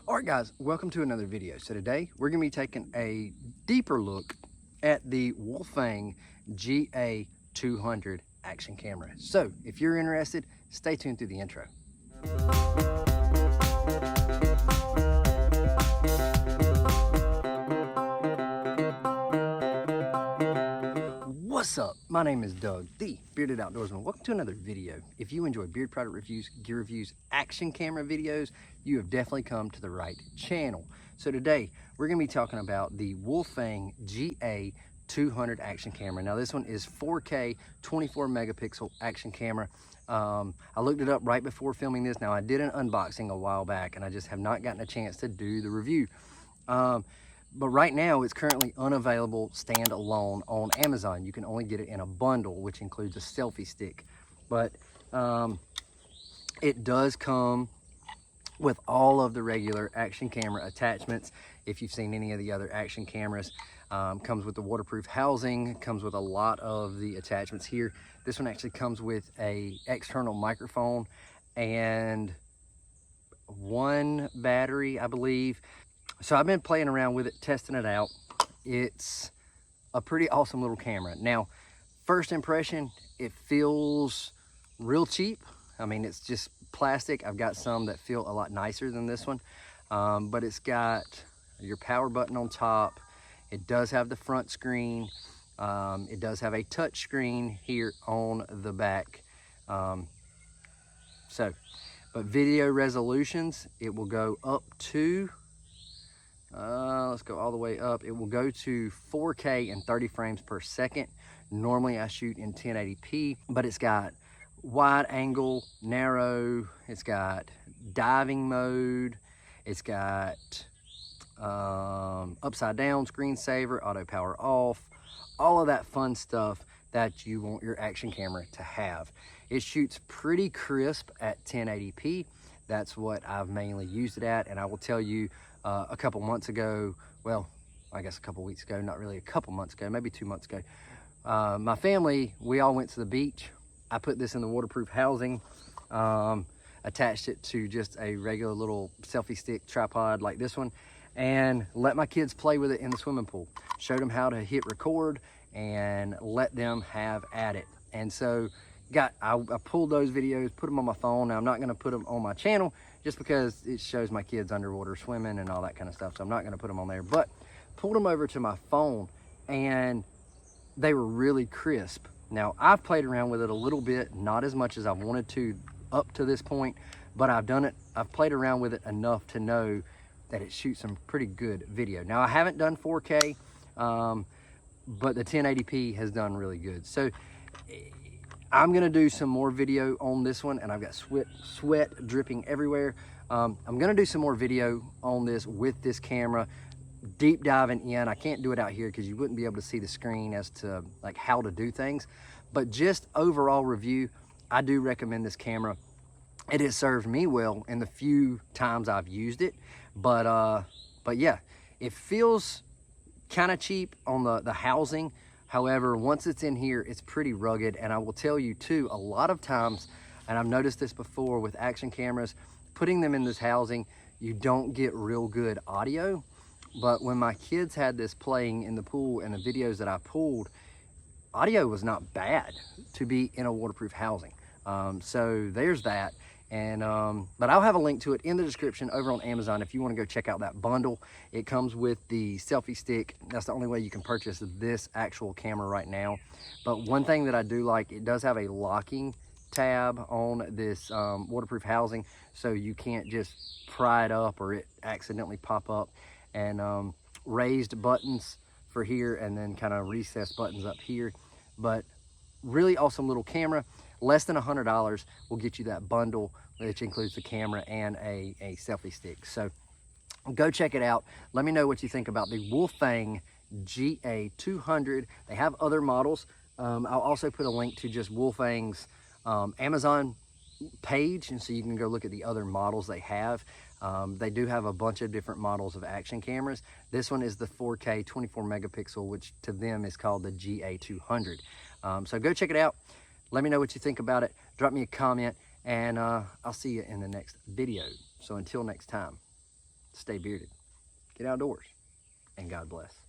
All right guys, welcome to another video. So today we're going to be taking a deeper look at the Wolfang GA200 action camera. So if you're interested, stay tuned through the intro. What's up? My name is Doug, the Bearded Outdoorsman. Welcome to another video. If you enjoy beard product reviews, gear reviews, action camera videos, you have definitely come to the right channel. So today we're going to be talking about the Wolfang GA200 action camera. Now this one is 4K 24 megapixel action camera. I looked it up right before filming this. Now I did an unboxing a while back and I just have not gotten a chance to do the review. But right now it's currently unavailable standalone on Amazon. You can only get it in a bundle, which includes a selfie stick. But it does come with all of the regular action camera attachments. If you've seen any of the other action cameras, comes with the waterproof housing, comes with a lot of the attachments here. This one actually comes with a external microphone and one battery, I believe. So I've been playing around with it, testing it out. It's a pretty awesome little camera. Now, first impression, it feels real cheap. I mean, it's just plastic. I've got some that feel a lot nicer than this one, but it's got your power button on top. It does have the front screen. It does have a touch screen here on the back. But video resolutions, it will go up to let's go all the way up. It will go to 4K and 30 frames per second. Normally I shoot in 1080p, but it's got wide angle, narrow, it's got diving mode, it's got upside down screensaver, auto power off, all of that fun stuff that you want your action camera to have. It shoots pretty crisp at 1080p. That's what I've mainly used it at, and I will tell you, a couple months ago, well, I guess a couple weeks ago, not really a couple months ago, maybe 2 months ago, my family, we all went to the beach. I put this in the waterproof housing, attached it to just a regular little selfie stick tripod like this one, and let my kids play with it in the swimming pool. Showed them how to hit record and let them have at it. And so I pulled those videos, put them on my phone. Now I'm not going to put them on my channel just because it shows my kids underwater swimming and all that kind of stuff. So I'm not going to put them on there, but pulled them over to my phone and they were really crisp. Now I've played around with it a little bit, not as much as I wanted to up to this point, but I've played around with it enough to know that it shoots some pretty good video. Now I haven't done 4K, but the 1080p has done really good. So I'm gonna do some more video on this one, and I've got sweat dripping everywhere. I'm gonna do some more video on this with this camera, deep diving in. I can't do it out here because you wouldn't be able to see the screen as to like how to do things, but just overall review, I do recommend this camera. It has served me well in the few times I've used it, but yeah, it feels kind of cheap on the housing. However, once it's in here, it's pretty rugged. And I will tell you too, a lot of times, and I've noticed this before with action cameras, putting them in this housing, you don't get real good audio. But when my kids had this playing in the pool and the videos that I pulled, audio was not bad to be in a waterproof housing. So there's that. And but I'll have a link to it in the description over on Amazon if you want to go check out that bundle. It comes with the selfie stick. That's the only way you can purchase this actual camera right now. But one thing that I do like, it does have a locking tab on this waterproof housing, so you can't just pry it up or it accidentally pop up. And raised buttons for here, and then kind of recessed buttons up here. But really awesome little camera. Less than $100 will get you that bundle, which includes the camera and a selfie stick. So go check it out. Let me know what you think about the Wolfang GA200. They have other models. I'll also put a link to just Wolfang's Amazon page, and so you can go look at the other models they have. They do have a bunch of different models of action cameras. This one is the 4K 24 megapixel, which to them is called the GA200. So go check it out. Let me know what you think about it. Drop me a comment, and I'll see you in the next video. So until next time, stay bearded, get outdoors, and God bless.